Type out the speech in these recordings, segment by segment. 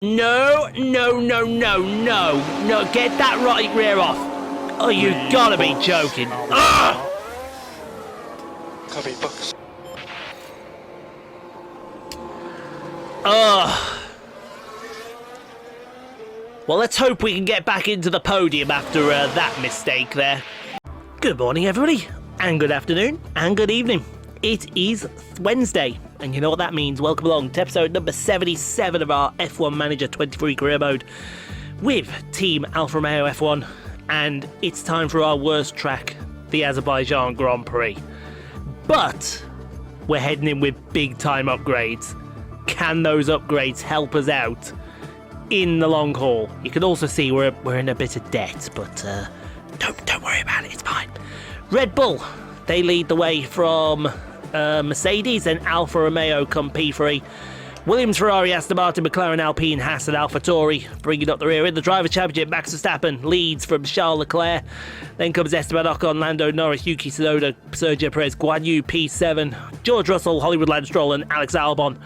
No, no, no, no, no. No, get that right rear off. Oh, you gotta be joking. Ugh! Copy, box. Ugh. Well, let's hope we can get back into the podium after that mistake there. Good morning, everybody, and good afternoon, and good evening. It is Wednesday, and you know what that means. Welcome along to episode number 77 of our F1 Manager 23 career mode with Team Alfa Romeo F1, and it's time for our worst track, the Azerbaijan Grand Prix. But we're heading in with big time upgrades. Can those upgrades help us out in the long haul? You can also see we're in a bit of debt, but don't worry about it, it's fine. Red Bull, they lead the way from Mercedes, and Alfa Romeo come P3. Williams, Ferrari, Aston Martin, McLaren, Alpine, Haas and AlphaTauri bringing up the rear. In the Driver Championship, Max Verstappen leads from Charles Leclerc. Then comes Esteban Ocon, Lando, Norris, Yuki Tsunoda, Sergio Perez, Guanyu, P7, George Russell, Hollywood Lance Stroll and Alex Albon.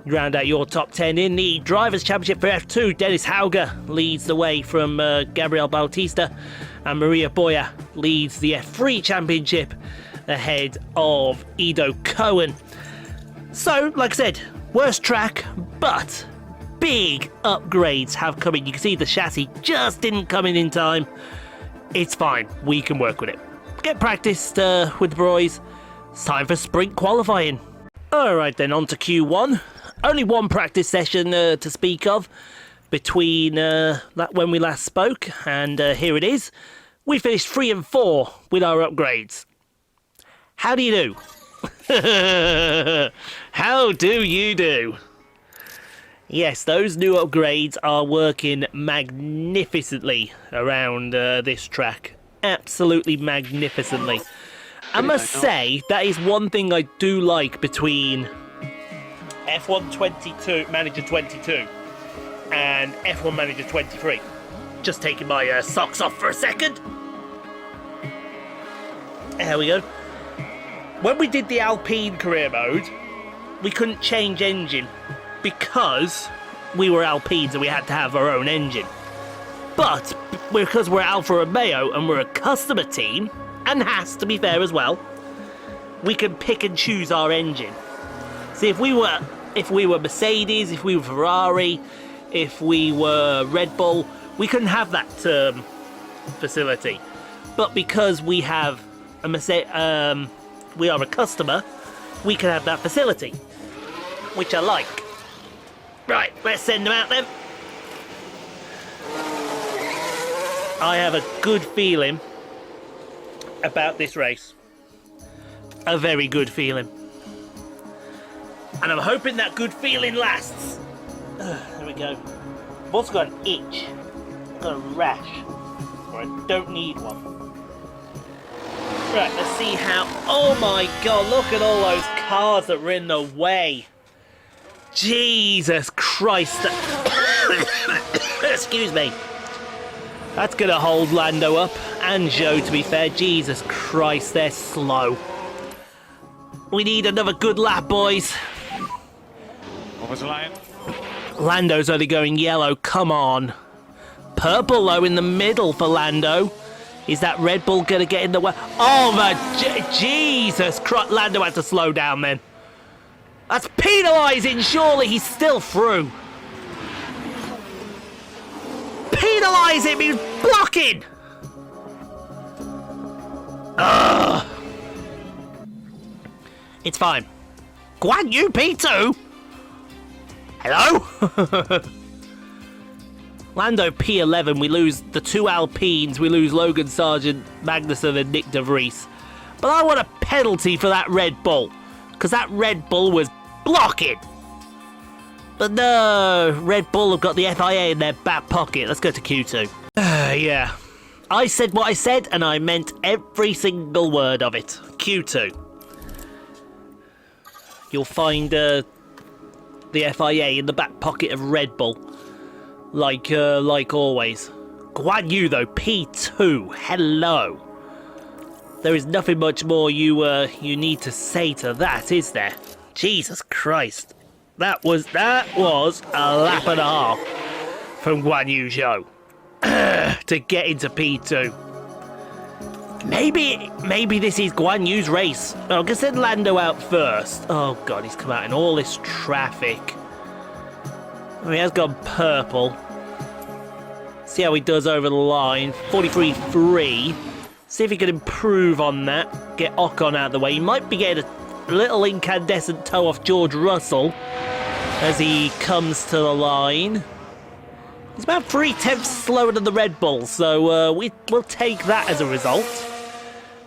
Round out your top 10 in the Drivers' Championship for F2. Dennis Hauger leads the way from Gabriel Bautista, and Maria Boya leads the F3 Championship ahead of Ido Cohen. So, like I said, worst track, but big upgrades have come in. You can see the chassis just didn't come in time. It's fine, we can work with it. Get practiced with the boys. It's time for sprint qualifying. Alright then, on to Q1. Only one practice session to speak of between that when we last spoke, and here it is. We finished 3 and 4 with our upgrades. How do you do? How do you do? Yes, those new upgrades are working magnificently around this track. Absolutely magnificently. I must say, that is one thing I do like between F1 22, Manager 22 and F1 Manager 23. Just taking my socks off for a second. There we go. When we did the Alpine career mode, we couldn't change engine because we were Alpines and we had to have our own engine. But because we're Alfa Romeo and we're a customer team, and Haas to be fair as well, we can pick and choose our engine. See, if we were Mercedes, if we were Ferrari, if we were Red Bull, we couldn't have that facility. But because we have a we are a customer, we can have that facility, which I like. Right, let's send them out then. I have a good feeling about this race. A very good feeling. And I'm hoping that good feeling lasts. There we go. I've also got an itch. I've got a rash. Or I don't need one. Right, let's see how... Oh my god, look at all those cars that were in the way. Jesus Christ. Excuse me. That's going to hold Lando up. And Zhou, to be fair. Jesus Christ, they're slow. We need another good lap, boys. What was the line? Lando's only going yellow, come on. Purple, though, in the middle for Lando. Is that Red Bull going to get in the way? Oh, my... Jesus Christ. Lando had to slow down, then. That's penalising, surely. He's still through. Penalise him, he's blocking. Ugh. It's fine. Guanyu P2? Hello? Lando P11, we lose the 2 Alpines, we lose Logan Sargent, Magnussen and Nick De Vries. But I want a penalty for that Red Bull, because that Red Bull was blocking. But no, Red Bull have got the FIA in their back pocket. Let's go to Q2. Yeah, I said what I said, and I meant every single word of it. Q2. You'll find the FIA in the back pocket of Red Bull. Like always. Guanyu though, P2. Hello. There is nothing much more you need to say to that, is there? Jesus Christ. That was a lap and a half from Guanyu Zhou to get into P2. Maybe this is Guanyu's race. I'm gonna send Lando out first. Oh god, he's come out in all this traffic. Oh, he has gone purple. See how he does over the line. 43.3. See if he can improve on that. Get Ocon out of the way. He might be getting a little incandescent toe off George Russell as he comes to the line. He's about 3/10 slower than the Red Bull, so we'll take that as a result.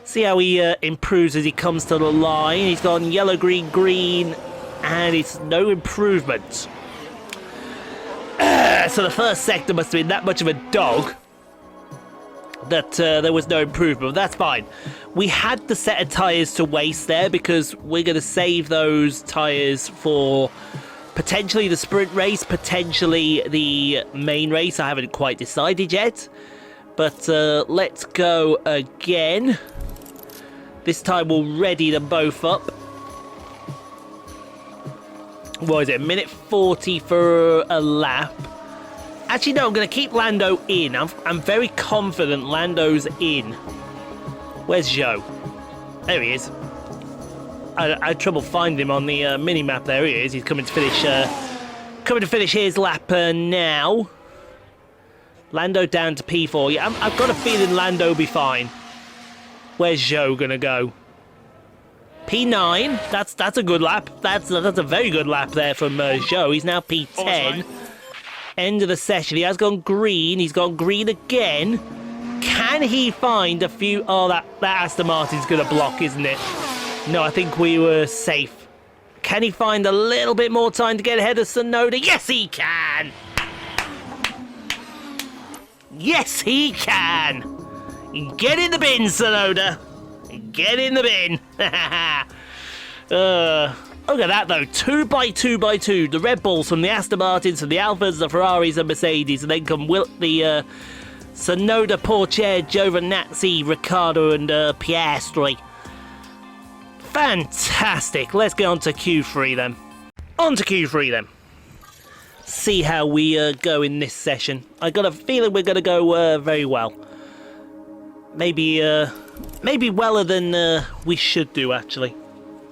See how he improves as he comes to the line. He's gone yellow, green, green, and it's no improvement. So the first sector must have been that much of a dog that there was no improvement. That's fine. We had the set of tyres to waste there because we're going to save those tyres for potentially the sprint race, potentially the main race. I haven't quite decided yet. But let's go again. This time we'll ready them both up. What is it? 1:40 for a lap. Actually, no, I'm going to keep Lando in. I'm very confident Lando's in. Where's Zhou? There he is. I had trouble finding him on the mini-map. There he is. He's coming to finish his lap now. Lando down to P4. Yeah, I've got a feeling Lando will be fine. Where's Zhou going to go? P9. That's a good lap. That's a very good lap there from Zhou. He's now P10. End of the session. He has gone green. He's gone green again. Can he find a few... Oh, that Aston Martin's going to block, isn't it? No, I think we were safe. Can he find a little bit more time to get ahead of Tsunoda? Yes, he can! Yes, he can! Get in the bin, Tsunoda! Get in the bin! Look at that, though. 2 by 2 by 2. The Red Bulls from the Aston Martins, from the Alfas, the Ferraris, and Mercedes. And then come the Tsunoda, Porsche, Giovinazzi, Ricciardo, and Piastri. Fantastic. Let's get on to Q3 then. On to Q3 then. See how we go in this session. I got a feeling we're going to go very well. Maybe weller than we should do, actually.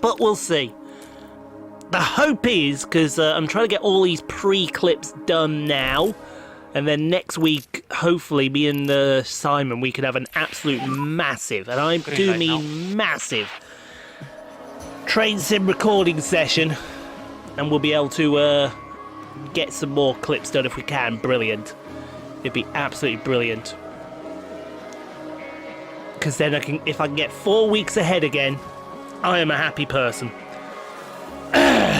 But we'll see. The hope is, because I'm trying to get all these pre-clips done now, and then next week, hopefully, me and Simon, we could have an absolute massive, and I do mean massive, train sim recording session, and we'll be able to get some more clips done if we can. Brilliant. It'd be absolutely brilliant. Because then if I can get 4 weeks ahead again, I am a happy person.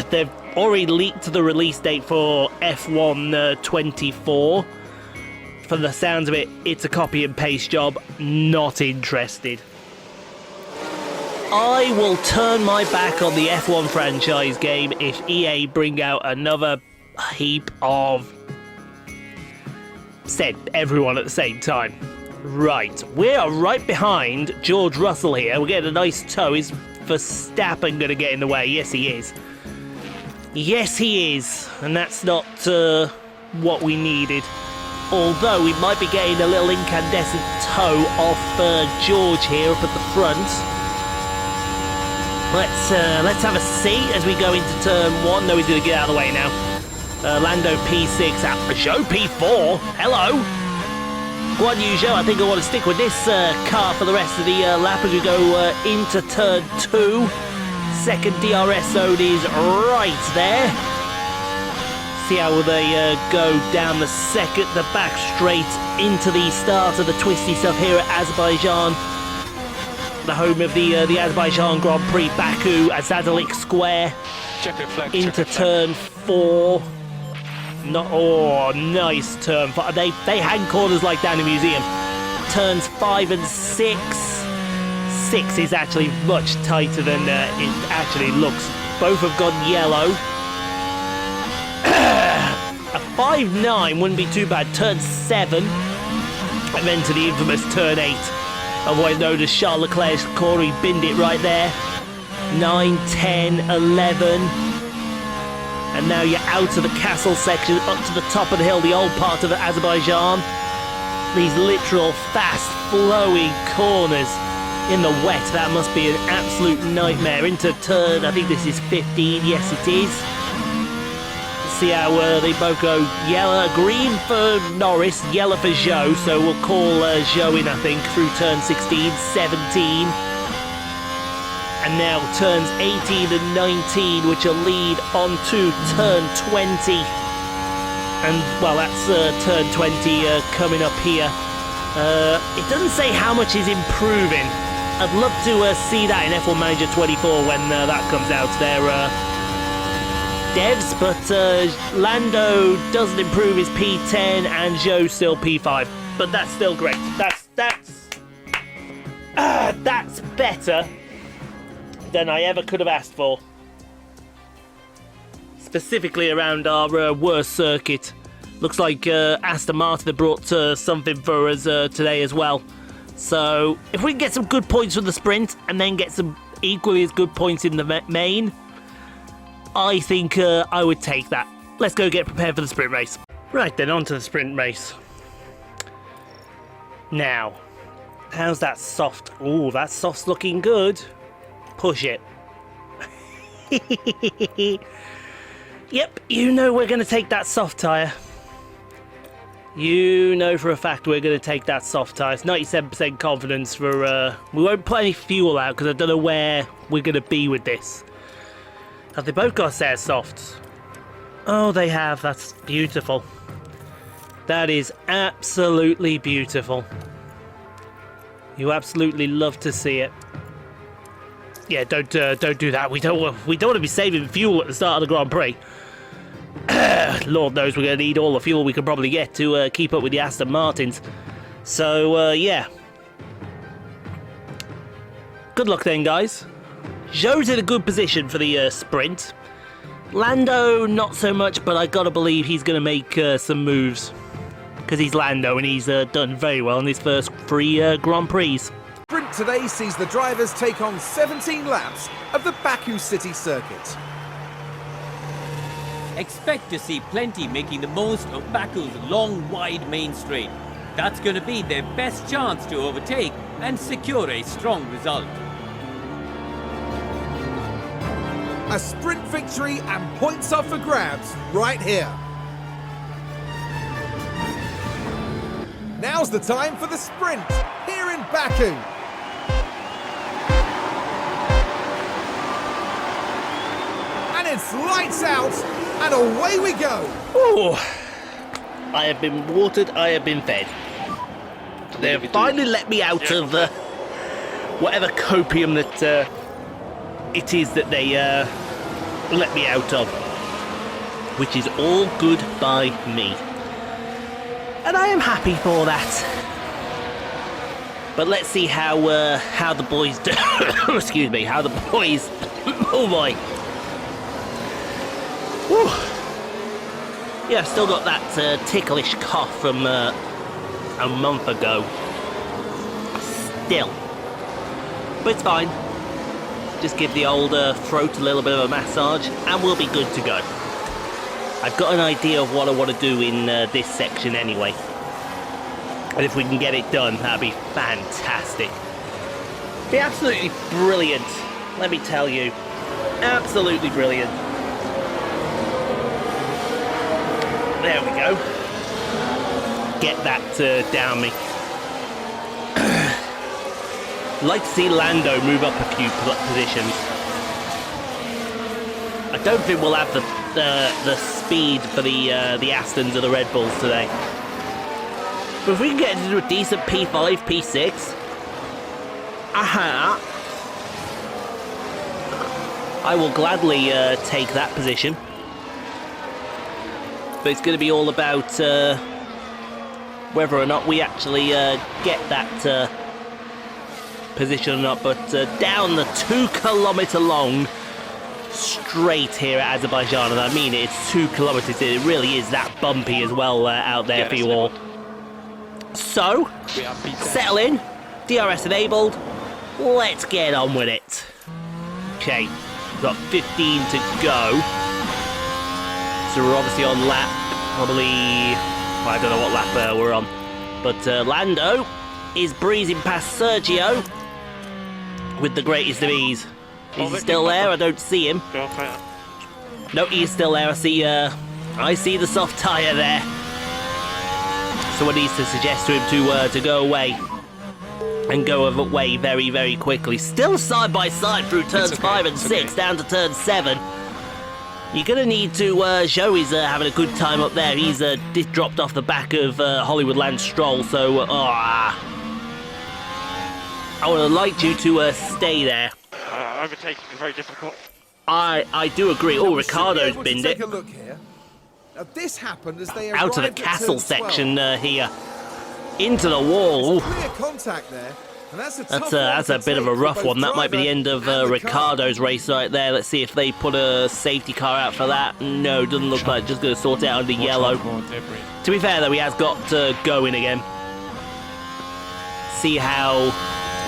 They've already leaked the release date for F1 24. From the sounds of it, it's a copy and paste job. Not interested. I will turn my back on the F1 franchise game if EA bring out another heap of... said everyone at the same time. Right, we are right behind George Russell here. We're getting a nice toe. Is Verstappen going to get in the way? Yes, he is. Yes, he is. And that's not what we needed. Although we might be getting a little incandescent toe off George here up at the front. Let's have a seat as we go into turn 1. No, he's going to get out of the way now. Lando P6, Zhou P4. Hello. Guanyu Zhou, I think I want to stick with this car for the rest of the lap as we go into turn 2. Second DRS zone is right there. See how they go down the back straight into the start of the twisty stuff here at Azerbaijan. The home of the Azerbaijan Grand Prix, Baku, Azadalik Square. Into turn 4. Nice turn 5. They hang corners like down in the museum. Turns 5 and 6. 6 is actually much tighter than it actually looks. Both have gone yellow. A 5-9 wouldn't be too bad. Turn 7. And then to the infamous turn 8. Otherwise known as Charles Leclerc's corner. He binned it right there. 9, 10, 11. And now you're out of the castle section, up to the top of the hill, the old part of Azerbaijan. These literal fast flowing corners in the wet. That must be an absolute nightmare. Into turn, I think this is 15. Yes, it is. See how they both go. Yellow, green for Norris, yellow for Zhou. So we'll call Zhou in, I think, through turn 16, 17. And now turns 18 and 19, which will lead on to turn 20. And, well, that's turn 20 coming up here. It doesn't say how much is improving. I'd love to see that in F1 Manager 24 when that comes out to their devs. But Lando doesn't improve his P10 and Zhou still P5. But that's still great. That's better than I ever could have asked for. Specifically around our worst circuit. Looks like Aston Martin have brought something for us today as well. So if we can get some good points from the sprint and then get some equally as good points in the main, I think I would take that. Let's go get prepared for the sprint race. Right then, on to the sprint race. Now, how's that soft? Oh, that soft's looking good. Push it. Yep, you know we're going to take that soft tyre. You know for a fact we're going to take that soft tyre. It's 97% confidence for... we won't put any fuel out because I don't know where we're going to be with this. Have they both got a set of softs? Oh, they have. That's beautiful. That is absolutely beautiful. You absolutely love to see it. Yeah, don't do that. We don't want to be saving fuel at the start of the Grand Prix. Lord knows we're going to need all the fuel we can probably get to keep up with the Aston Martins. So, yeah. Good luck then, guys. Zhou's in a good position for the sprint. Lando, not so much, but I gotta believe he's going to make some moves. Because he's Lando and he's done very well in his first 3 Grand Prix. Sprint today sees the drivers take on 17 laps of the Baku city circuit. Expect to see plenty making the most of Baku's long, wide main straight. That's going to be their best chance to overtake and secure a strong result. A sprint victory and points up for grabs right here. Now's the time for the sprint here in Baku. And it's lights out and away we go. Oh, I have been watered, I have been fed. They have finally let me out of whatever copium that it is that they let me out of, which is all good by me, and I am happy for that. But let's see how the boys do. Excuse me, how the boys. Oh boy. Whew. Yeah, I've still got that ticklish cough from a month ago. Still. But it's fine. Just give the old throat a little bit of a massage and we'll be good to go. I've got an idea of what I want to do in this section anyway. And if we can get it done, that'd be fantastic. Be absolutely brilliant, let me tell you. Absolutely brilliant. There we go. Get that down me. Like to see Lando move up a few positions. I don't think we'll have the speed for the Astons or the Red Bulls today. But if we can get into a decent P5, P6, I will gladly take that position. But it's going to be all about whether or not we actually get that position or not. But down the 2 kilometre long straight here at Azerbaijan, and I mean it, it's 2 kilometres, it really is that bumpy as well out there for you all. So, settle in, DRS enabled, let's get on with it. Okay, we've got 15 to go. So we're obviously on lap, probably, well, I don't know what lap we're on. But Lando is breezing past Sergio with the greatest of ease. Is he still there? I don't see him. No, he is still there. I see the soft tyre there. Someone needs to suggest to him to go away. And go away very, very quickly. Still side by side through turns 5 and 6, down to turn 7. You're going to need to... Zhou is having a good time up there. He's dropped off the back of Hollywood Land Stroll, so... I would have liked you to stay there. Overtaking is very difficult. I do agree. Oh, Ricardo's binned it. Take a look here. Now, this happened as they Out of the arrived at castle turn 12. section here. Into the wall. Ooh. Clear contact there. And that's a That's a bit of a rough one. That might be the end of Ricardo's race right there. Let's see if they put a safety car out for that. No, doesn't look like. Just going to sort it out under yellow. To be fair, though, he has got going again. See how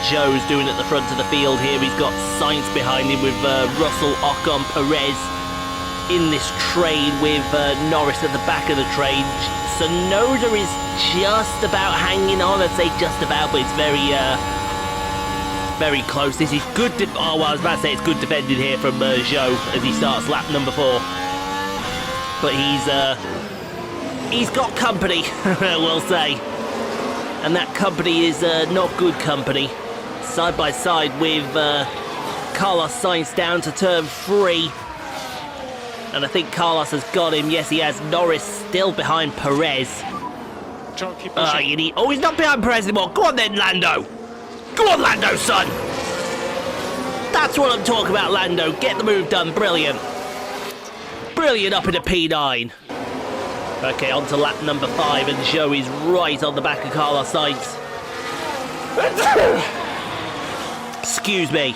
Zhou's doing at the front of the field here. He's got Sainz behind him with Russell, Ocon, Perez in this train with Norris at the back of the train. Sonoda is just about hanging on. I'd say just about, but it's very, very close. This is good. Oh, well, I was about to say it's good defended here from Zhou as he starts lap number 4. But he's got company, we'll say, and that company is not good company. Side by side with Carlos Sainz down to turn 3. And I think Carlos has got him. Yes, he has. Norris still behind Perez. Oh, he's not behind Perez anymore. Go on then, Lando. Go on, Lando, son. That's what I'm talking about, Lando. Get the move done. Brilliant. Brilliant up into P9. Okay, on to lap number 5. And Zhou is right on the back of Carlos Sainz. Excuse me.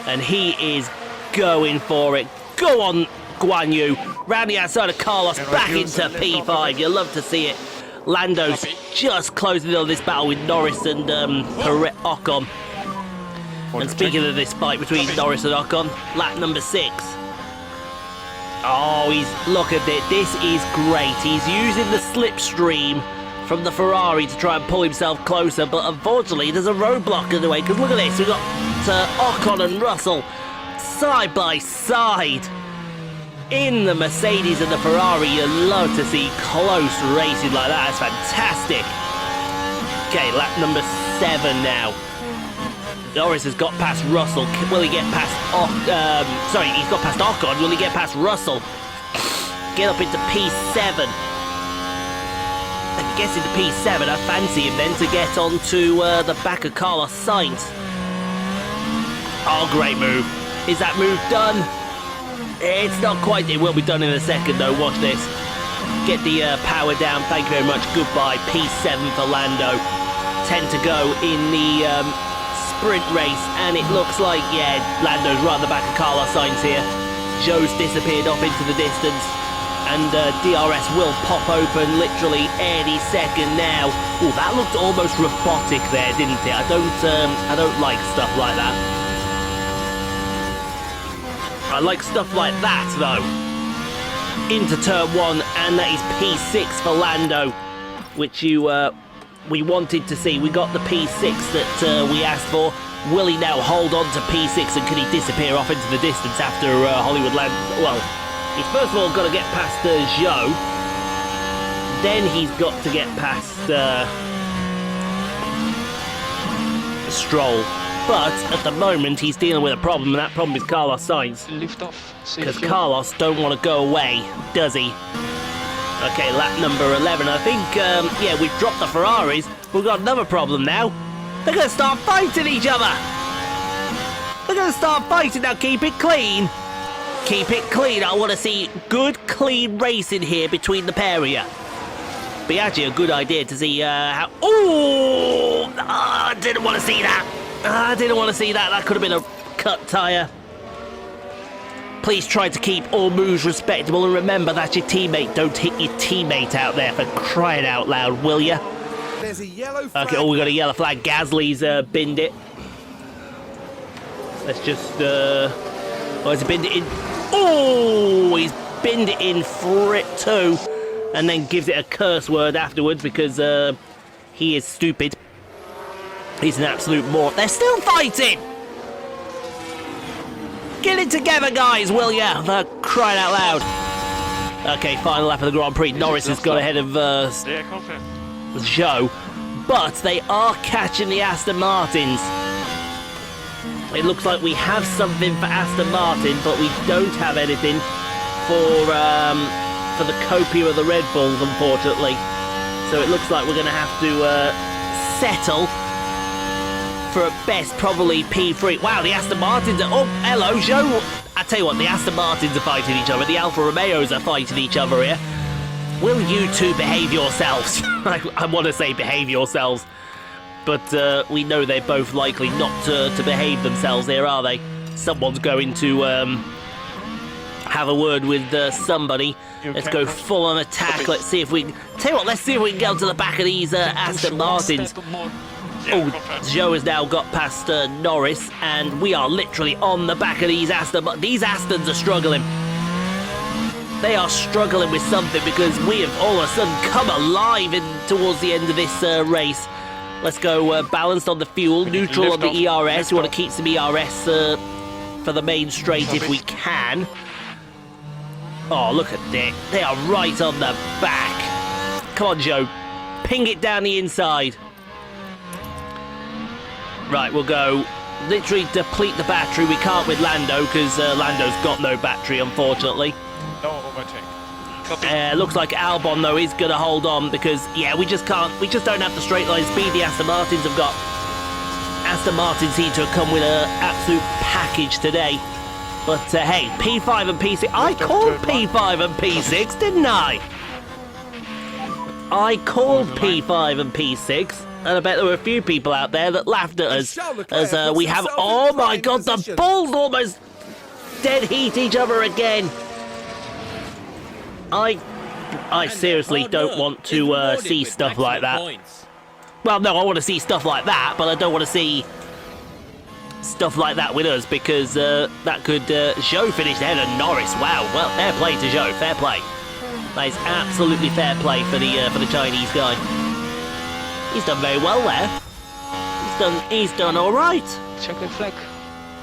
And he is going for it. Go on, Guanyu. Round the outside of Carlos, back into P5. You love to see it. Lando's just closing in on this battle with Norris and Ocon. And speaking of this fight between Norris and Ocon, lap number 6. Oh, look at it. This is great. He's using the slipstream from the Ferrari to try and pull himself closer, but unfortunately there's a roadblock in the way, because look at this. We've got Ocon and Russell side by side in the Mercedes and the Ferrari. You love to see close racing like that. That's fantastic. Okay, lap number 7 now. Norris has got past Russell. Will he get past he's got past Ocon. Will he get past Russell? Get up into P7. If he gets into P7, I fancy him then to get onto the back of Carlos Sainz. Oh, great move. Is that move done? It's not quite. It will be done in a second, though. Watch this. Get the power down. Thank you very much. Goodbye. P7 for Lando. 10 to go in the sprint race. And it looks like, yeah, Lando's right at the back of Carlos Sainz here. Zhou's disappeared off into the distance. And DRS will pop open literally any second now. Oh, that looked almost robotic there, didn't it? I don't like stuff like that. I like stuff like that, though. Into turn 1, and that is P6 for Lando, which we wanted to see. We got the P6 that we asked for. Will he now hold on to P6, and can he disappear off into the distance after Hollywood Land? Well, he's first of all got to get past Zhou. Then he's got to get past Stroll. But at the moment, he's dealing with a problem, and that problem is Carlos Sainz. Lift off. Because Carlos don't want to go away, does he? Okay, lap number 11. I think, yeah, we've dropped the Ferraris. We've got another problem now. They're going to start fighting each other. They're going to start fighting now. Keep it clean. Keep it clean. I want to see good, clean racing here between the pair of you. Be actually a good idea to see how... Oh! I didn't want to see that. I didn't want to see that. That could have been a cut tyre. Please try to keep all moves respectable, and remember that's your teammate. Don't hit your teammate out there, for crying out loud, will ya? There's a yellow flag. Okay, oh, we got a yellow flag. Gasly's binned it. Let's just... oh, he's binned it in. Oh, he's spinned it in for it too, and then gives it a curse word afterwards because he is stupid. He's an absolute moron. They're still fighting! Get it together, guys, will ya? They're crying out loud. Okay, final lap of the Grand Prix. Norris has got ahead of Zhou, but they are catching the Aston Martins. It looks like we have something for Aston Martin, but we don't have anything for the copia of the Red Bulls, unfortunately. So it looks like we're going to have to settle for at best probably P3. Wow, the Aston Martins are... Oh, hello, Zhou. I tell you what, the Aston Martins are fighting each other. The Alfa Romeos are fighting each other here. Will you two behave yourselves? I want to say behave yourselves. But we know they're both likely not to behave themselves here, are they? Someone's going to have a word with somebody. Let's go full on attack. Let's see if we can... Tell you what, let's see if we can get to the back of these Aston Martins. Oh, Zhou has now got past Norris, and we are literally on the back of these Aston. These Astons are struggling. They are struggling with something because we have all of a sudden come alive towards the end of this race. Let's go balanced on the fuel, neutral on the ERS. We want to keep some ERS for the main straight if we can. Oh, look at that. They are right on the back. Come on, Zhou. Ping it down the inside. Right, we'll go literally deplete the battery. We can't with Lando because Lando's got no battery, unfortunately. No overtake. Looks like Albon, though, is going to hold on because, yeah, we just don't have the straight line speed the Aston Martins have got. Aston Martins seem to have come with an absolute package today. But, hey, P5 and P6. I called P5 and P6, didn't I? I called P5 and P6. And I bet there were a few people out there that laughed at us as we have... Oh, my God, the Bulls almost dead heat each other again. I seriously don't want to see stuff like that. Well, no, I want to see stuff like that, but I don't want to see stuff like that with us because that could... Zhou finished ahead of Norris. Wow, well, fair play to Zhou, fair play. That is absolutely fair play for the Chinese guy. He's done very well there. He's done all right. Checkered flag.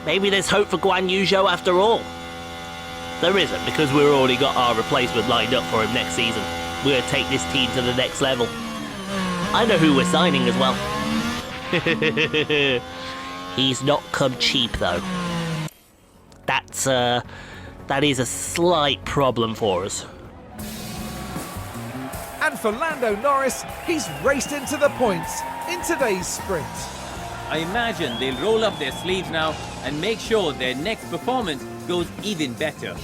Maybe there's hope for Guanyu Zhou after all. There isn't, because we've already got our replacement lined up for him next season. We're going to take this team to the next level. I know who we're signing as well. He's not come cheap, though. That is a slight problem for us. And for Lando Norris, he's raced into the points in today's sprint. I imagine they'll roll up their sleeves now and make sure their next performance goes even better.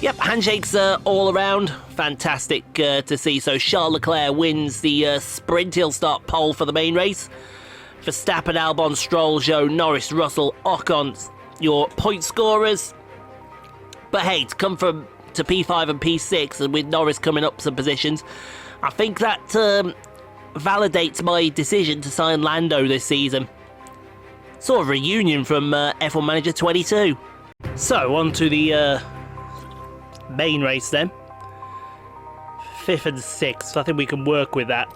Yep, handshakes all around. Fantastic to see. So Charles Leclerc wins the sprint. He'll start pole for the main race. Verstappen, Albon, Stroll, Zhou, Norris, Russell, Ocon, your point scorers. But hey, to come to P5 and P6, and with Norris coming up some positions, I think that validates my decision to sign Lando this season. Sort of a reunion from F1 Manager 22. So, on to the main race then. 5th and 6th, I think we can work with that.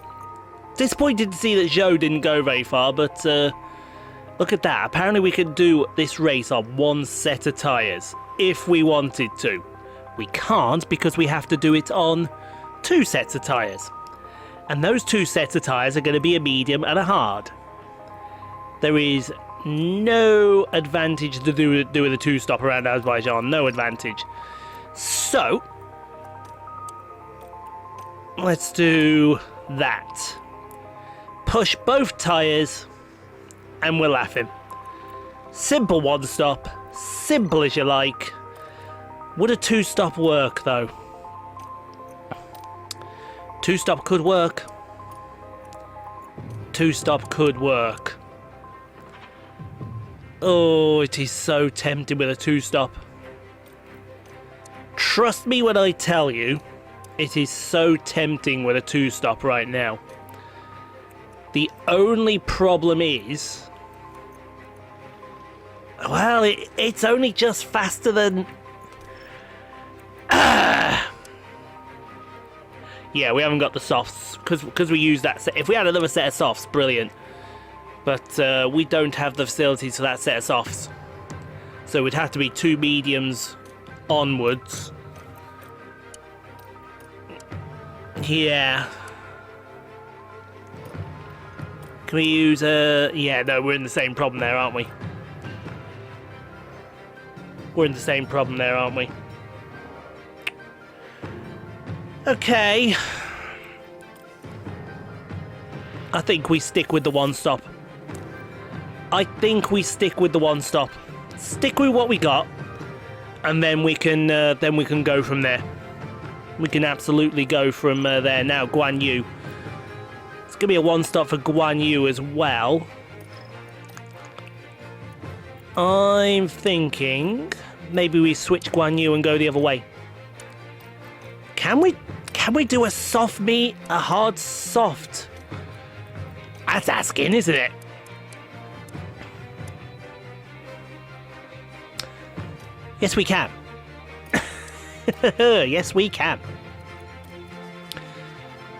Disappointed to see that Zhou didn't go very far, but look at that. Apparently we can do this race on one set of tyres, if we wanted to. We can't because we have to do it on 2 sets of tyres. And those 2 sets of tyres are going to be a medium and a hard. There is no advantage to do with a 2-stop around Azerbaijan. No advantage. So, let's do that. Push both tyres and we're laughing. Simple 1-stop. Simple as you like. Would a 2-stop work, though? 2-stop could work. 2-stop could work. Oh, it is so tempting with a 2-stop. Trust me when I tell you, it is so tempting with a 2-stop right now. The only problem is... Well, it's only just faster than... Yeah, we haven't got the softs, because we use that set. If we had another set of softs, brilliant. But we don't have the facilities for that set of softs. So it'd have to be 2 mediums onwards. Yeah. Can we use yeah, no, we're in the same problem there, aren't we? We're in the same problem there, aren't we? Okay. I think we stick with the one stop. I think we stick with the one stop. Stick with what we got, and then we can go from there. We can absolutely go from there. Now, Guanyu. It's going to be a one stop for Guanyu as well. I'm thinking maybe we switch Guanyu and go the other way. Can we do a soft meet, a hard soft? That's asking, isn't it? Yes, we can. Yes, we can.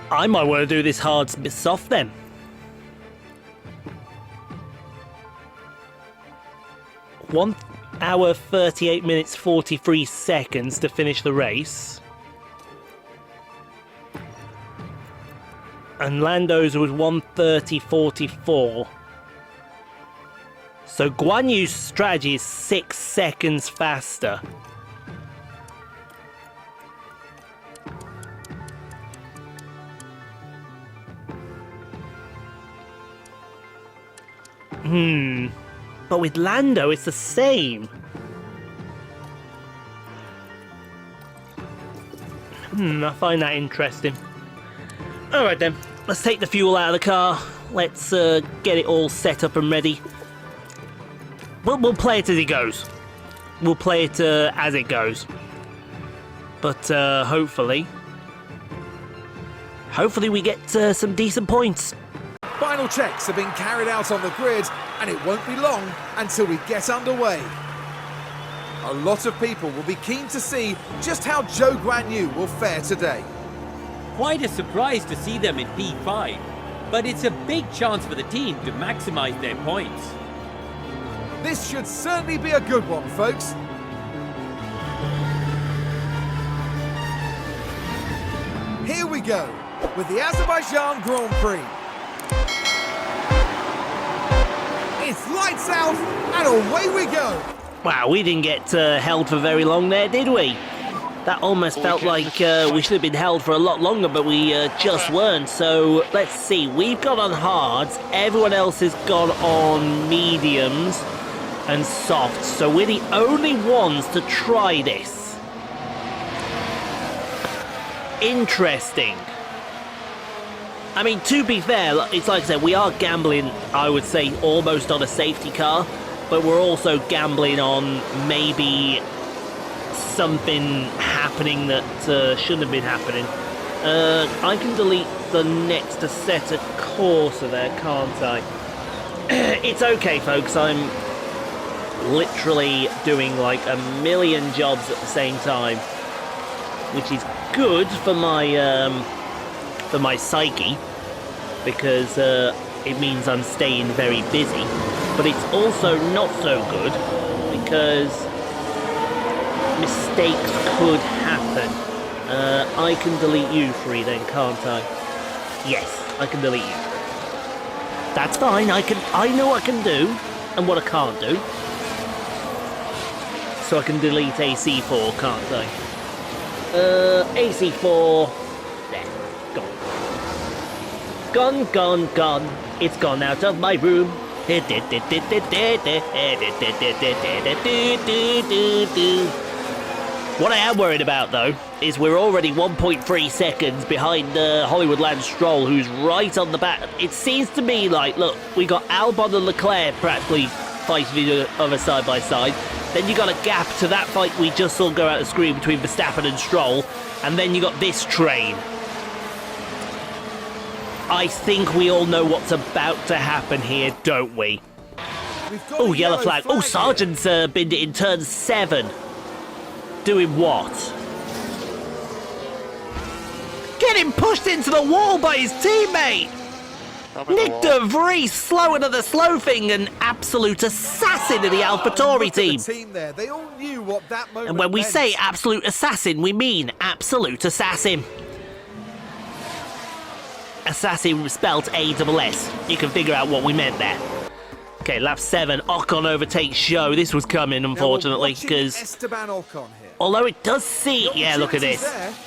I might want to do this hard soft then. One hour, 38 minutes, 43 seconds to finish the race. And Lando's was 1:30.44. So Guanyu's strategy is 6 seconds faster. But with Lando, it's the same. I find that interesting. Alright then, let's take the fuel out of the car. Let's get it all set up and ready. We'll play it as it goes. We'll play it as it goes. But hopefully we get some decent points. Final checks have been carried out on the grid, and it won't be long until we get underway. A lot of people will be keen to see just how Zhou Guanyu will fare today. Quite a surprise to see them in P5, but it's a big chance for the team to maximize their points. This should certainly be a good one, folks. Here we go with the Azerbaijan Grand Prix. It's lights out and away we go. Wow, we didn't get held for very long there, did we? That almost felt like we should have been held for a lot longer, but we just weren't. So let's see, we've got on hards, everyone else has gone on mediums and softs, so we're the only ones to try this. Interesting. I mean, to be fair, it's like I said, we are gambling, I would say, almost on a safety car, but we're also gambling on maybe something happening that shouldn't have been happening. I can delete the next set of Corsa there, can't I? It's okay, folks, I'm literally doing like a million jobs at the same time, which is good for my psyche, because it means I'm staying very busy, but it's also not so good because mistakes could happen. I can delete you free then, can't I? Yes, I can delete you. That's fine, I know what I can do and what I can't do. So I can delete AC4, can't I? AC4, there, gone. Gone. It's gone out of my room. What I am worried about, though, is we're already 1.3 seconds behind Hollywood Lance Stroll, who's right on the back. It seems to me like, look, we got Albon and Leclerc practically fighting each other side by side. Then you got a gap to that fight we just saw go out the screen between Verstappen and Stroll, and then you got this train. I think we all know what's about to happen here, don't we? We've got Oh, a yellow flag. Oh, here. Sargent's binned it in turn 7. Doing what? Getting pushed into the wall by his teammate! Nick de Vries slowing at the slow thing, an absolute assassin of the AlphaTauri team. There. They all knew what that moment And when we meant. say absolute assassin, we mean absolute assassin. Assassin spelt A-S-S. You can figure out what we meant there. Okay, lap 7, Ocon overtakes Zhou. This was coming, unfortunately, because Esteban Ocon here. although it does seem... The Yeah, look at this. opportunity's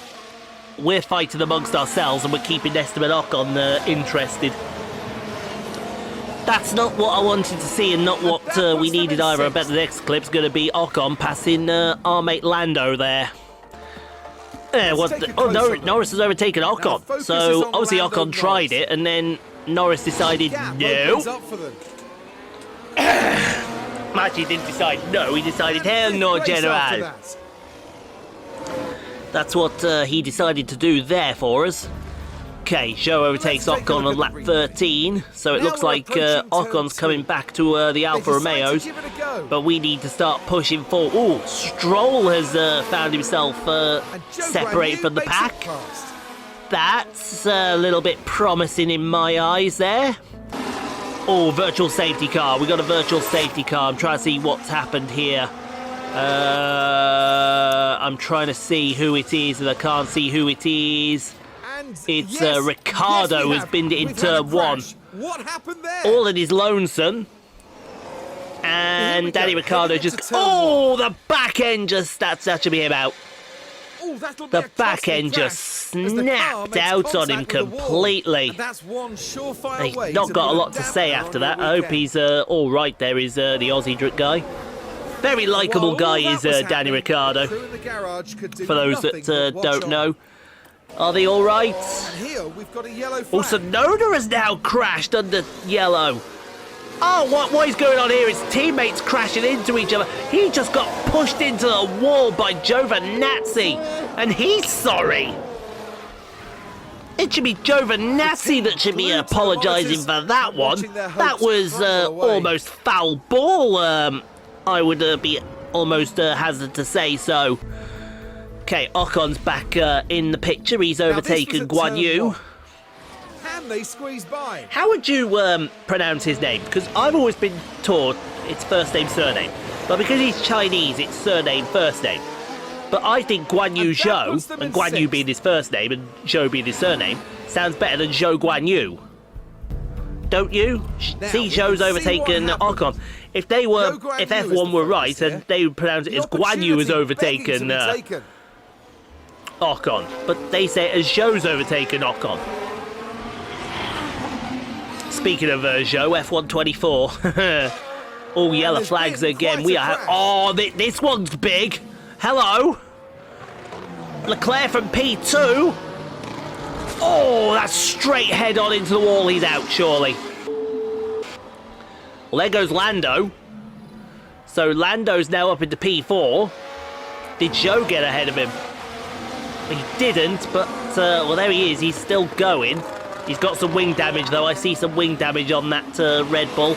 there. We're fighting amongst ourselves and we're keeping Esteban Ocon interested. That's not what I wanted to see and not what we needed either. I bet the next clip's going to be Ocon passing our mate Lando there. Oh, no, Norris has overtaken Ocon. So, obviously Ocon tried it and then Norris decided no. Actually, didn't decide no, he decided hell no, General. That's what he decided to do there for us. Okay, Zhou overtakes Ocon on lap 13, so it looks like Ocon's coming back to the Alfa Romeos, but we need to start pushing forward. Oh, Stroll has found himself separated from the pack. That's a little bit promising in my eyes there. Oh, virtual safety car. We got a virtual safety car. I'm trying to see what's happened here. I'm trying to see who it is, and I can't see who it is. It's Ricardo who's binned it in turn 1. What happened there? All in his lonesome. And Danny Ricciardo just... Oh, the back end just... That should be him out. The back end just snapped out on him completely. That's one surefire He's way not to got a put lot to down say there after on that. your I hope weekend. he's all right there. Is the Aussie Drift guy. Very likeable guy is Danny Ricciardo. For those that don't know. Are they all right? Here we've got a yellow flag. Also, Noda has now crashed under yellow. Oh, what is going on here? His teammates crashing into each other. He just got pushed into the wall by Giovinazzi, and he's sorry. It should be Giovinazzi that should be apologising for that one. That was almost foul ball. I would be almost hazard to say so. Okay, Ocon's back in the picture. He's overtaken Guanyu. Can they squeeze by? How would you pronounce his name? Because I've always been taught it's first name, surname. But because he's Chinese, it's surname, first name. But I think Guanyu Zhou, and Guanyu being his first name and Zhou being his surname, sounds better than Zhou Guanyu. Don't you? See, Zhou's overtaken Ocon. If they were, if F1 were right, then they would pronounce it as Guanyu has overtaken Ocon. But they say it as Zhou's overtaken Ocon. Speaking of Zhou, F1 24. All yellow flags again. We are. Oh, this one's big. Hello. Leclerc from P2. Oh, that's straight head on into the wall. He's out, surely. Well, there goes Lando. So Lando's now up into P4. Did Zhou get ahead of him? He didn't, but, well, there he is. He's still going. He's got some wing damage, though. I see some wing damage on that Red Bull.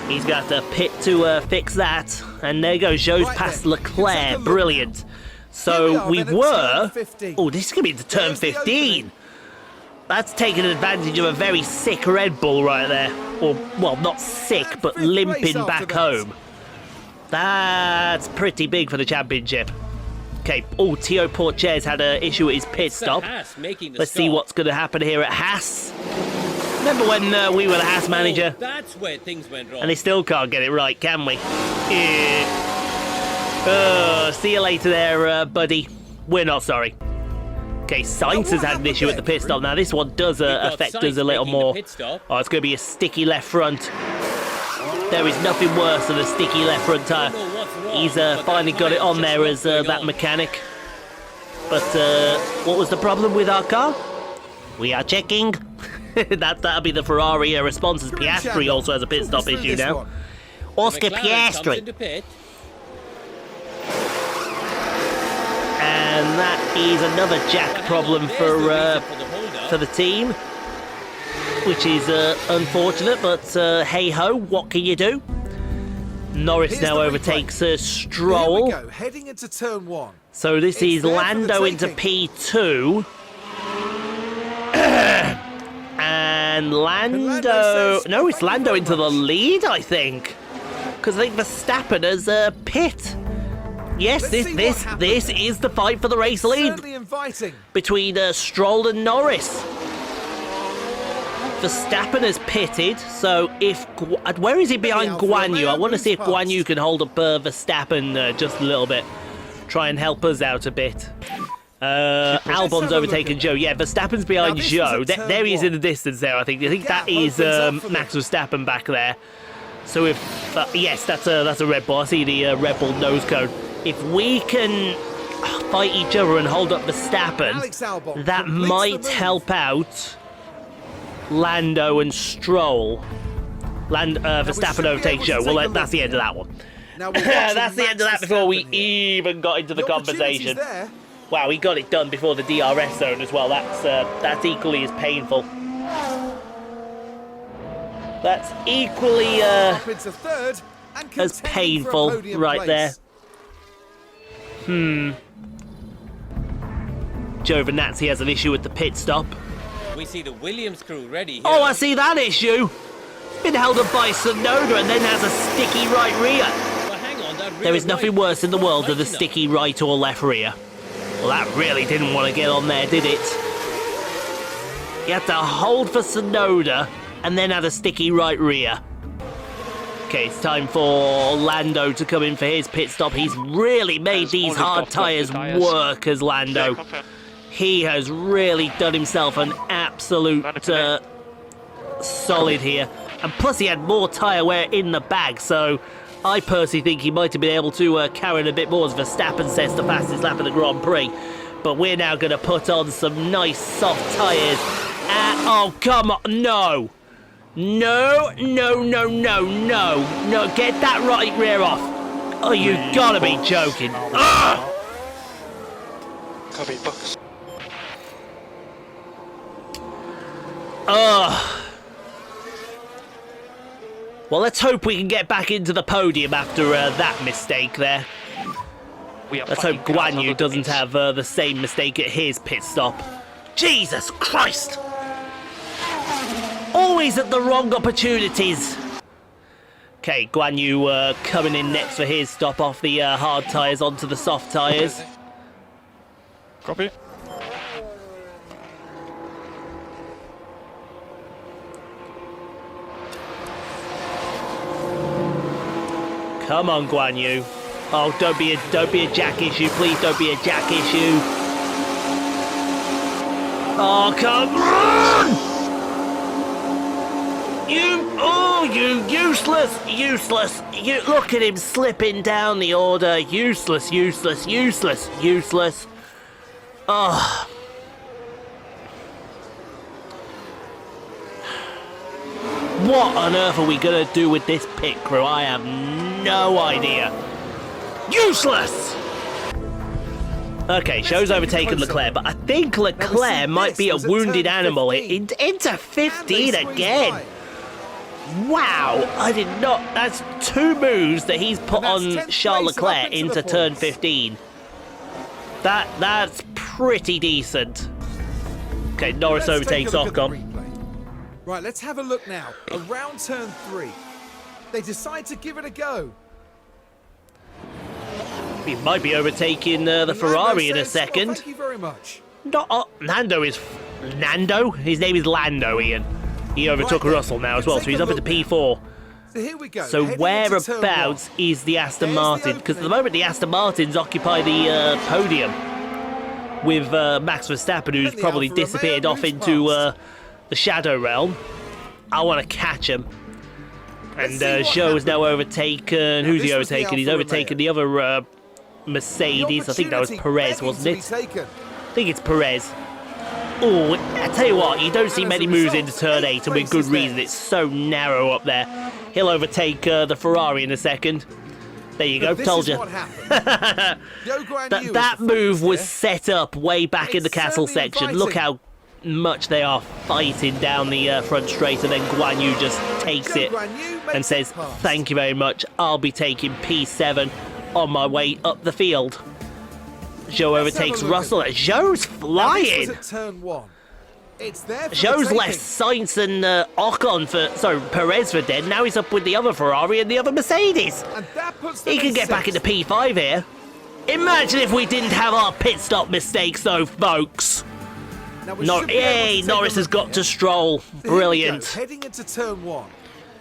He's going to have to pit to fix that. And there goes. Zhou's past Leclerc. Brilliant. So we were... Oh, this is going to be into turn 15. That's taking advantage of a very sick Red Bull right there. Or, well, not sick, but limping back home. That's pretty big for the championship. Okay, oh, Tio Porcher's had an issue with his pit stop. Let's see what's going to happen here at Haas. Remember when we were the Haas manager? That's where things went wrong. And they still can't get it right, can we? See you later there, buddy. We're not sorry. Okay, Sainz has had an issue at the pit stop. Now, this one does affect us a little more. Oh, it's going to be a sticky left front. There is nothing worse than a sticky left front tyre. He's finally got it on there as that mechanic. But what was the problem with our car? We are checking. That'll be the Ferrari response, as Piastri also has a pit stop issue now. Oscar Piastri. And that is another jack problem for the team, which is unfortunate, but hey-ho, what can you do? Norris Here's now the replay. overtakes Here we Stroll. go, heading into turn 1. So this It's is there for the Lando into taking. P2. And Lando Lando... says, No, it's "Thank you Lando very into the much." lead, I think. Because I think Verstappen has pit. Yes, Let's see what this happens. is the fight for the race lead Certainly inviting. between Stroll and Norris. Verstappen has pitted, so if... Where is he behind Alfa Guanyu? Romeo I want to see if moves past. Guanyu can hold up Verstappen just a little bit. Try and help us out a bit. Albon's have a look overtaken at Zhou. Yeah, Verstappen's behind Now, this was Zhou. at turn There he is in 1. the distance there, I think. I think that Gap is opens up for Max Verstappen back there. So if... yes, that's a Red Bull. I see the Red Bull nose cone. If we can fight each other and hold up Verstappen, Alex Albon that completes might the move. help out Lando and Stroll. Verstappen should be overtakes able to Zhou. Well, take a that's the look end of that one. Now we're watching That's the end of Max that before we Verstappen here. even got into the opportunity's conversation. there. Wow, he got it done before the DRS zone as well. That's equally as painful. That's equally Up into third and as contending for a painful podium right place. there. Giovinazzi has an issue with the pit stop. We see the Williams crew ready here. Oh, I see that issue. Been held up by Tsunoda and then has a sticky right rear. But hang on, that There rear is nothing right worse in the world than a light enough. sticky right or left rear. Well, that really didn't want to get on there, did it? You had to hold for Tsunoda and then had a sticky right rear. Okay, it's time for Lando to come in for his pit stop. He's really made Has these only hard got 20 tyres tyres. work as Yeah, Lando. confirm. He has really done himself an absolute solid here. And plus he had more tyre wear in the bag, so I personally think he might have been able to carry it a bit more, as Verstappen says, the fastest lap of the Grand Prix. But we're now going to put on some nice soft tyres. Oh, come on. No. No, no, no, no, no. No, get that right rear off. Oh, you gotta be joking. Ugh! Copy, box. Well, let's hope we can get back into the podium after that mistake there. We are Let's hope fighting cars Guanyu under doesn't the have the same mistake at his pit stop. Jesus Christ! Always at the wrong opportunities. Okay, Guanyu coming in next for his stop off the hard tyres onto the soft tyres. Copy. Come on, Guanyu. Oh, don't be a jack issue, please. Don't be a jack issue. Oh, come on! You useless. You look at him slipping down the order. Useless. Oh. What on earth are we gonna do with this pit crew? I have no idea. Useless! Okay, Zhou's overtaken Leclerc, but I think Leclerc might be a this was at wounded turn animal. 15. Into 15 again. Wow, I did not. That's 2 moves that he's put And that's on 10th Charles place and Leclerc up into into the turn points. 15. That's pretty decent. Okay, Norris Let's take overtakes a look at the Ocon. replay. Right, let's have a look now. Around turn 3. They decide to give it a go. He might be overtaking the And Ferrari in Lando a says, "Well, second. thank you very much. Nando is... Nando? His name is Lando, Ian. He overtook Right, Russell now as we'll well, so take he's a up into look now. P4. So here we go. So heading into turn whereabouts 1. is the Aston There's the Martin? Because at the opening. moment the Aston Martins occupy the podium with Max Verstappen, who's And the probably Alfa Romeo disappeared off moves into past. the Shadow Realm. I want to catch him. And Let's see what Zhou is now happens. overtaken. Now, Who's he this was the overtaken? He's Alfa overtaken Romeo. the other Mercedes. I think that was Perez, wasn't it? I think it's Perez. Oh, I tell you what, you don't see And many as a moves result, into turn 8, and with good places reason. there. It's so narrow up there. He'll overtake the Ferrari in a second. There you go, This told is you. what happened. Zhou Guanyu is That the move focus was here. set up way back in the It's castle certainly section. Look inviting. how much they are fighting down the front straight, and then Guanyu just takes Zhou it Guanyu makes and says, it past. thank you very much, I'll be taking P7 on my way up the field. Zhou Let's have a overtakes look at Russell. that. Zhou's Now, this flying. was at turn 1. It's there for Zhou's the left taking. Sainz and Perez for dead. Now he's up with the other Ferrari and the other Mercedes. And that puts them He can in get back into sixth. P5 here. Imagine if we didn't have our pit stop mistakes though, folks. Now, we should be able to Yay, take a Norris has look got here. to Stroll. So here we go, Brilliant. heading into turn 1.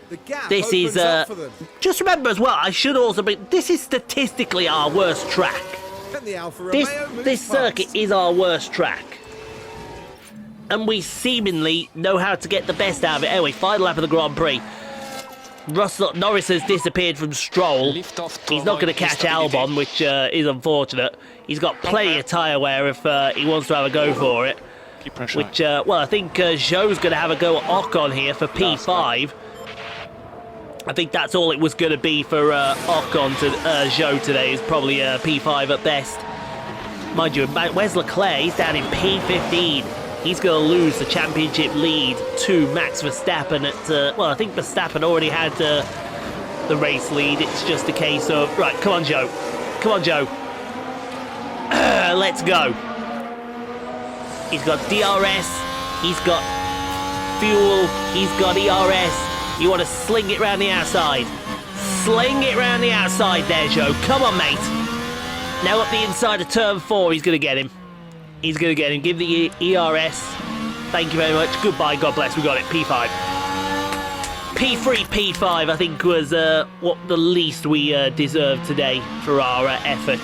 The gap This opens is, up for them. just remember as well, I should also be, this is statistically our worst track. And the Alfa This, Romeo moves this circuit past. is our worst track. And we seemingly know how to get the best out of it. Anyway, final lap of the Grand Prix. Norris has disappeared from Stroll. Lift off to He's not going to avoid catch instability. Albon, which is unfortunate. He's got plenty of tyre wear if he wants to have a go for it. Keep pressure. Which, well, I think Zhou's going to have a go at Ocon here for P5. I think that's all it was going to be for Ocon to Zhou today, is probably P5 at best. Mind you, where's Leclerc? He's down in P15. He's going to lose the championship lead to Max Verstappen at, well, I think Verstappen already had the race lead. It's just a case of, right, come on, Zhou. Come on, Zhou. Let's go. He's got DRS. He's got fuel. He's got ERS. You want to sling it round the outside. Sling it round the outside there, Zhou. Come on, mate. Now up the inside of turn 4, he's going to get him. He's going to get him. Give the ERS. Thank you very much. Goodbye. God bless. We got it. P5. P3, P5, I think, was what the least we deserved today for our effort.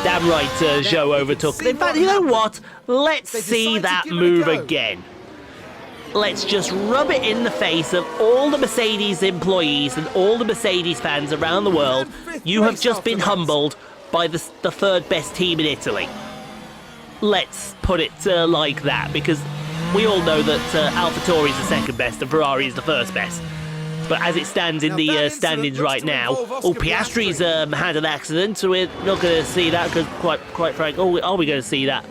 Damn right, Zhou overtook. In fact, you know what? Let's see that move again. Let's just rub it in the face of all the Mercedes employees and all the Mercedes fans around the world. You have just been humbled by the third best team in Italy. Let's put it like that, because we all know that AlphaTauri is the second best and Ferrari is the first best. But as it stands in the standings right now, Piastri's had an accident, so we're not going to see that, because quite frankly, are we going to see that?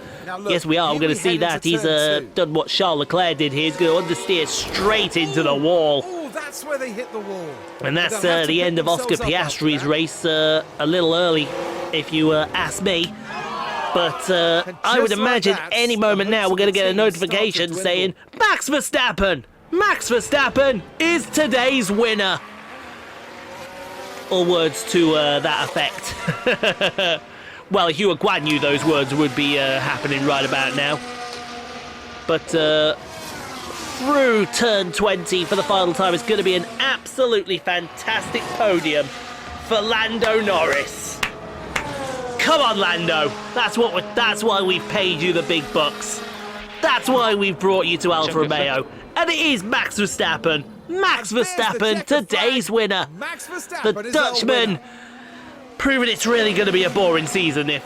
Yes, we are. We're going to see that. He's done what Charles Leclerc did here. He's going to understeer straight into the wall. Oh, that's where they hit the wall. And that's the end of Oscar Piastri's race, a little early, if you ask me. But I would imagine any moment now we're going to get a notification saying, Max Verstappen is today's winner. Or words to that effect. Well, if you were Guanyu, those words would be happening right about now. But through turn 20 for the final time, it's going to be an absolutely fantastic podium for Lando Norris. Come on, Lando. That's why we've paid you the big bucks. That's why we've brought you to Alfa Romeo. And it is Max Verstappen. Max Verstappen, today's winner. Max Verstappen The is our Dutchman, winner. proving it's really going to be a boring season if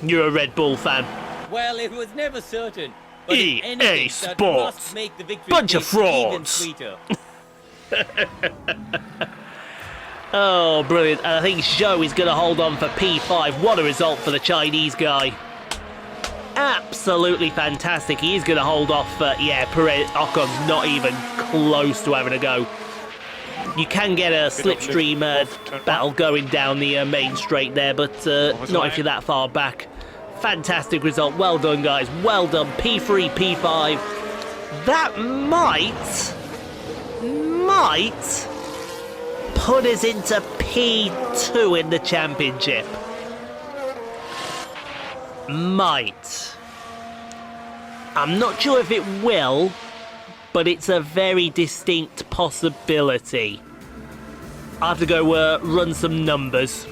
you're a Red Bull fan. Well, it was never certain. But if EA anything, that Sports. must make the victory Bunch of taste even frauds. sweeter. Oh, brilliant. And I think Zhou is going to hold on for P5. What a result for the Chinese guy. Absolutely fantastic. He is going to hold off, Perez. Ocon's not even close to having a go. You can get a slipstream battle going down the main straight there, but not if you're that far back. Fantastic result. Well done, guys. Well done. P3, P5. That might put us into P2 in the championship. Might. I'm not sure if it will, but it's a very distinct possibility. I have to go run some numbers.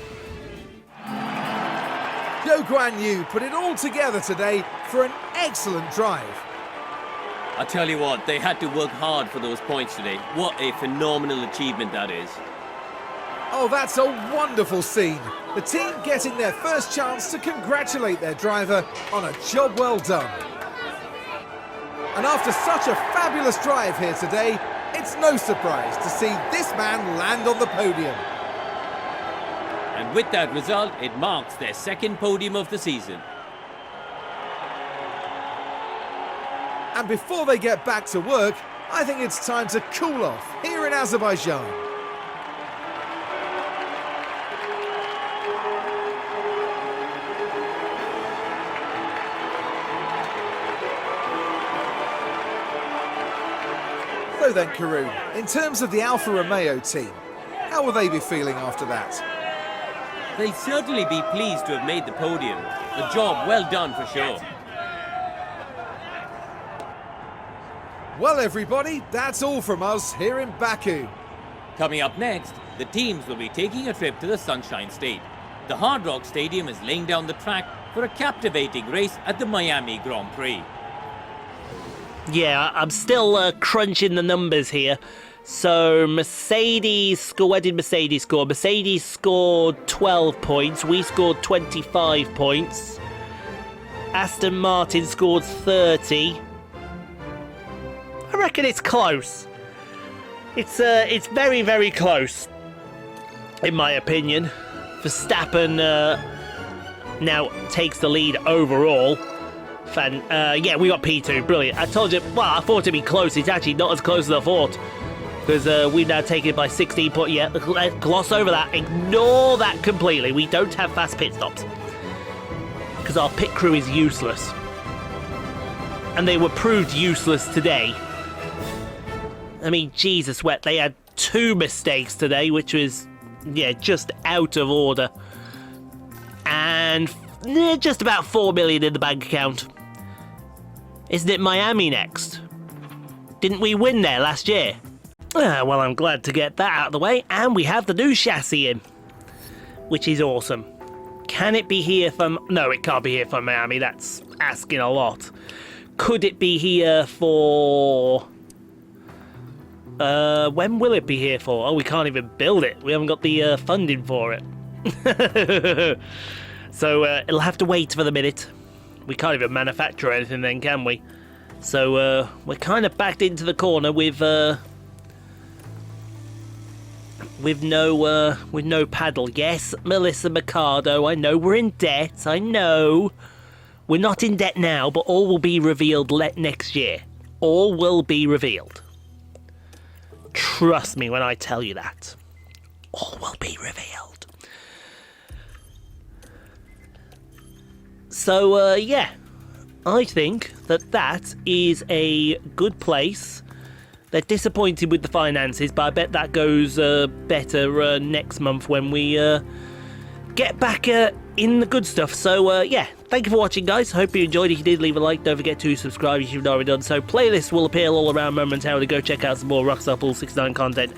Zhou Guanyu put it all together today for an excellent drive. I tell you what, they had to work hard for those points today. What a phenomenal achievement that is. Oh, that's a wonderful scene. The team getting their first chance to congratulate their driver on a job well done. And after such a fabulous drive here today, it's no surprise to see this man land on the podium. And with that result, it marks their second podium of the season. And before they get back to work, I think it's time to cool off here in Azerbaijan. So then, Karun, in terms of the Alfa Romeo team, how will they be feeling after that? They'll certainly be pleased to have made the podium. A job well done for sure. Well, everybody, that's all from us here in Baku. Coming up next, the teams will be taking a trip to the Sunshine State. The Hard Rock Stadium is laying down the track for a captivating race at the Miami Grand Prix. Yeah, I'm still crunching the numbers here. So Mercedes scored. Where did Mercedes score? Mercedes scored 12 points. We scored 25 points. Aston Martin scored 30. I reckon it's close. It's very, very close, in my opinion. Verstappen now takes the lead overall. Yeah, we got P2. Brilliant. I told you. Well, I thought it'd be close. It's actually not as close as I thought. Because we've now taken it by 16 points. Yeah, gloss over that. Ignore that completely. We don't have fast pit stops. Because our pit crew is useless. And they were proved useless today. I mean, Jesus wept. They had 2 mistakes today, which was, yeah, just out of order. And just about 4 million in the bank account. Isn't it Miami next? Didn't we win there last year? Well, I'm glad to get that out of the way, and we have the new chassis in, which is awesome. Can it be here from... No, it can't be here from Miami. That's asking a lot. Could it be here for... when will it be here for? Oh, we can't even build it. We haven't got the funding for it. So it'll have to wait for the minute. We can't even manufacture anything then, can we? So we're kind of backed into the corner with no paddle. Yes, Melissa Mercado, I know we're in debt. I know. We're not in debt now, but all will be revealed next year. All will be revealed. Trust me when I tell you that. All will be revealed. So, yeah. I think that is a good place. They're disappointed with the finances, but I bet that goes better next month when we get back in the good stuff. So, yeah, thank you for watching, guys. Hope you enjoyed. If you did, leave a like. Don't forget to subscribe if you've not already done so. Playlists will appear all around momentarily. Go check out some more Rockstar Pool 69 content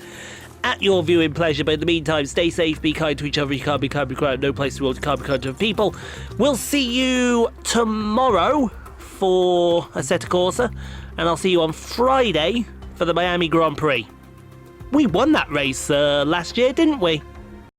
at your viewing pleasure. But in the meantime, stay safe, be kind to each other. You can't be kind, be quiet. No place to world, you can't be kind to people. We'll see you tomorrow for Assetto Corsa, and I'll see you on Friday for the Miami Grand Prix. We won that race last year, didn't we?